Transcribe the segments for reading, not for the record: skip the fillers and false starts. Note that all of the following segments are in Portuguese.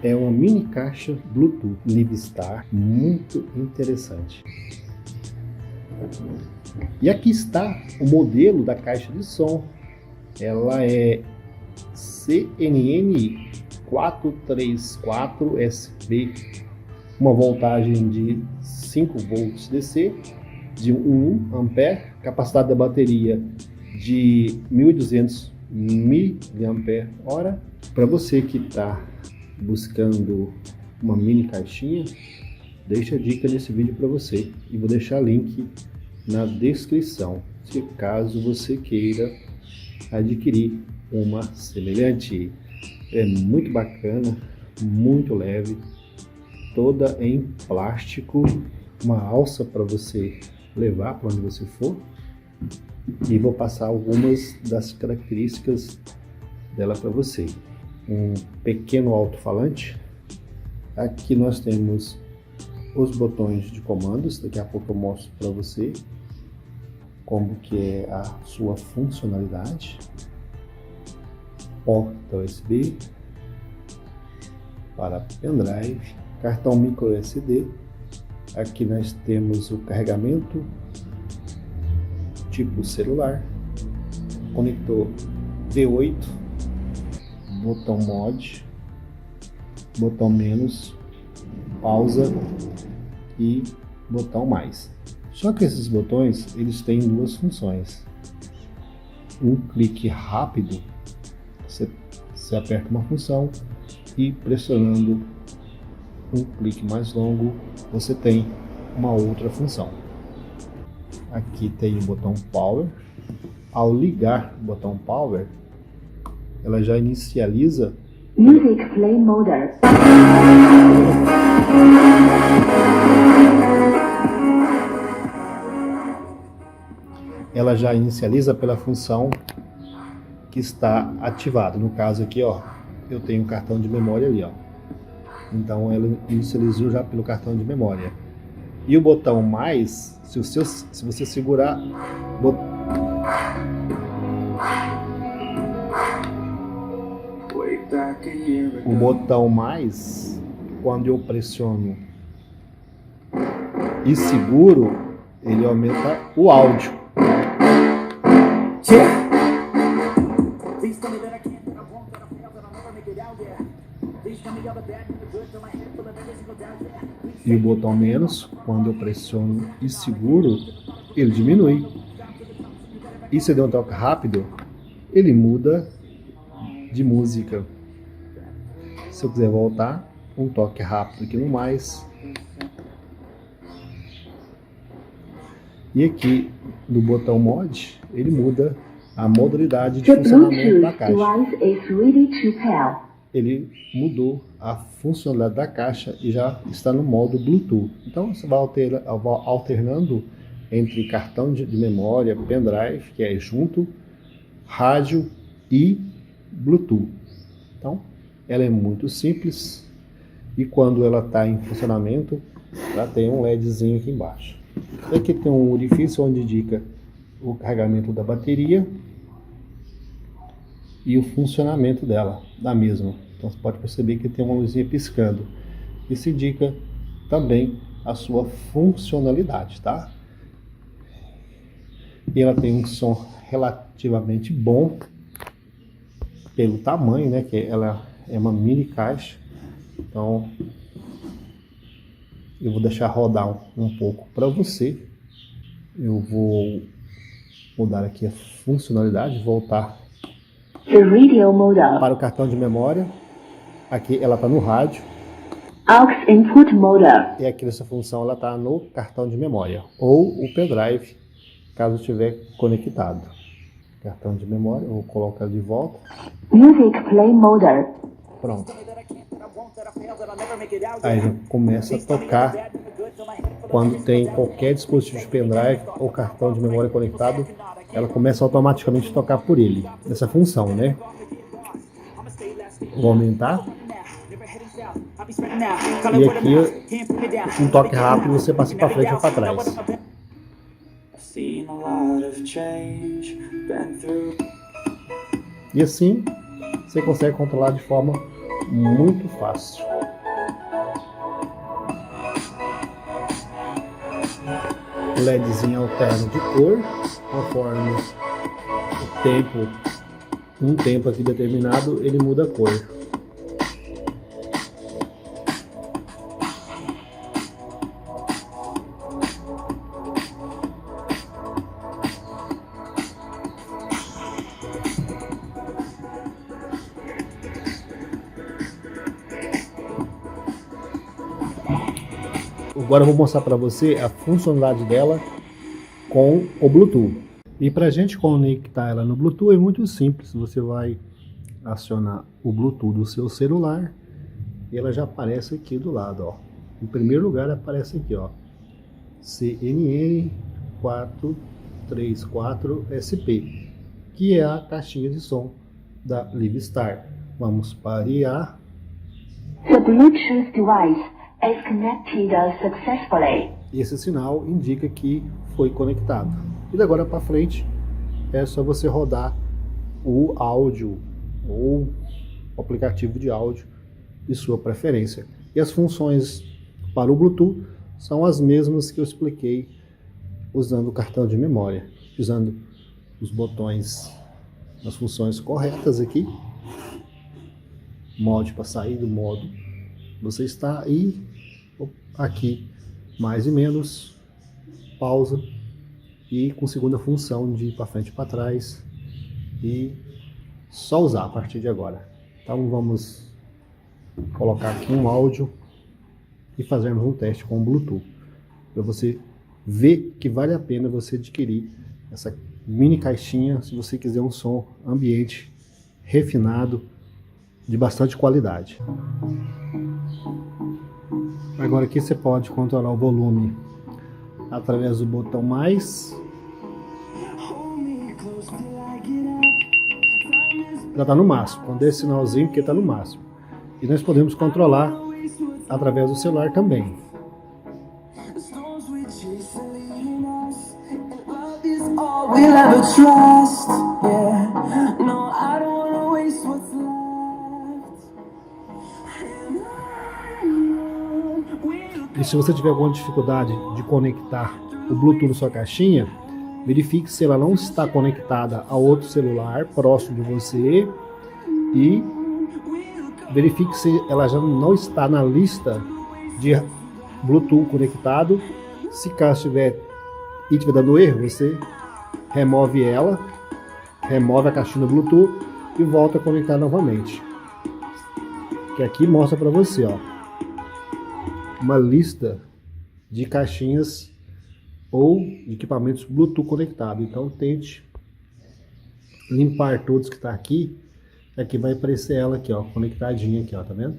É uma mini caixa Bluetooth Livestar, muito interessante. E aqui está o modelo da caixa de som. Ela é CNN434SB, uma voltagem de 5 volts DC, de 1 ampere, capacidade da bateria de 1200 mAh. Para você que está buscando uma mini caixinha, deixa a dica nesse vídeo para você e vou deixar link na descrição, se caso você queira adquirir uma semelhante. É muito bacana, muito leve, toda em plástico, uma alça para você levar para onde você for, e vou passar algumas das características dela para você. Um pequeno alto-falante. Aqui nós temos os botões de comandos, daqui a pouco eu mostro para você como que é a sua funcionalidade. Porta USB para pendrive, cartão micro SD. Aqui nós temos o carregamento tipo celular, conector V8, botão mod, botão menos, pausa e botão mais. Só que esses botões eles têm duas funções. Um clique rápido, você aperta uma função, e pressionando um clique mais longo você tem uma outra função. Aqui tem o botão Power. Ao ligar o botão Power, ela já inicializa Music Play Mode. Ela já inicializa pela função que está ativada. No caso aqui, ó, eu tenho um cartão de memória ali, ó. Então ela inicializou já pelo cartão de memória. E o botão mais, se você segurar o botão mais, quando eu pressiono e seguro, ele aumenta o áudio. E o botão menos, quando eu pressiono e seguro, ele diminui. E se eu der um toque rápido, ele muda de música. Se eu quiser voltar, um toque rápido aqui no mais. E aqui no botão mod, ele muda a modalidade de funcionamento da caixa. Ele mudou a funcionalidade da caixa e já está no modo Bluetooth. Então você vai alternando entre cartão de memória, pendrive, que é junto, rádio e Bluetooth. Então ela é muito simples, e quando ela está em funcionamento, ela tem um LEDzinho aqui embaixo. Aqui tem um orifício onde indica o carregamento da bateria e o funcionamento da mesma. Então você pode perceber que tem uma luzinha piscando. Isso indica também a sua funcionalidade, tá? E ela tem um som relativamente bom pelo tamanho, né? Que ela é uma mini caixa. Então eu vou deixar rodar um pouco para você. Eu vou mudar aqui a funcionalidade, voltar para o cartão de memória. Aqui ela está no rádio. Aux Input Mode. E aqui nessa função ela está no cartão de memória ou o pendrive, caso estiver conectado. Cartão de memória, eu vou colocar de volta. Music Play Mode. Pronto. Aí já começa a tocar quando tem qualquer dispositivo de pendrive ou cartão de memória conectado. Ela começa automaticamente a tocar por ele, nessa função, né? Vou aumentar. E aqui, um toque rápido, você passa para frente ou para trás. E assim, você consegue controlar de forma muito fácil. O LEDzinho alterna de cor conforme o tempo, um tempo aqui determinado, ele muda a cor. Agora eu vou mostrar para você a funcionalidade dela com o Bluetooth. E para a gente conectar ela no Bluetooth é muito simples. Você vai acionar o Bluetooth do seu celular e ela já aparece aqui do lado, ó. Em primeiro lugar aparece aqui, ó, CNN434SP, que é a caixinha de som da Livestar. Vamos parear. The Bluetooth device is connected successfully. Esse sinal indica que foi conectado. E de agora para frente é só você rodar o áudio ou o aplicativo de áudio de sua preferência. E as funções para o Bluetooth são as mesmas que eu expliquei usando o cartão de memória, usando os botões, as funções corretas aqui, modo para sair do modo você está, e aqui mais e menos, pausa, e com segunda função de ir para frente e para trás, e só usar a partir de agora. Então vamos colocar aqui um áudio e fazermos um teste com o Bluetooth, para você ver que vale a pena você adquirir essa mini caixinha se você quiser um som ambiente refinado de bastante qualidade. Agora aqui você pode controlar o volume através do botão mais. Já está no máximo, quando esse sinalzinho porque está no máximo. E nós podemos controlar através do celular também. E se você tiver alguma dificuldade de conectar o Bluetooth na sua caixinha, verifique se ela não está conectada a outro celular próximo de você e verifique se ela já não está na lista de Bluetooth conectado. Se caso estiver dando erro, você remove ela, remove a caixinha do Bluetooth e volta a conectar novamente. Que aqui mostra para você, ó, uma lista de caixinhas ou equipamentos Bluetooth conectado. Então tente limpar todos que está aqui. Aqui vai aparecer ela aqui, ó, conectadinha aqui, ó, tá vendo?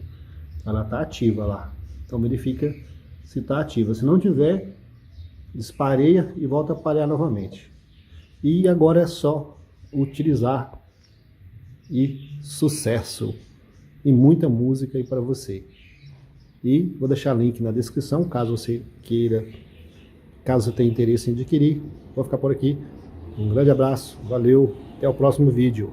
Ela tá ativa lá. Então verifica se está ativa. Se não tiver, despareia e volta a parear novamente. E agora é só utilizar e sucesso! E muita música aí para você. E vou deixar link na descrição, caso você queira, caso você tenha interesse em adquirir. Vou ficar por aqui. Um grande abraço, valeu, até o próximo vídeo.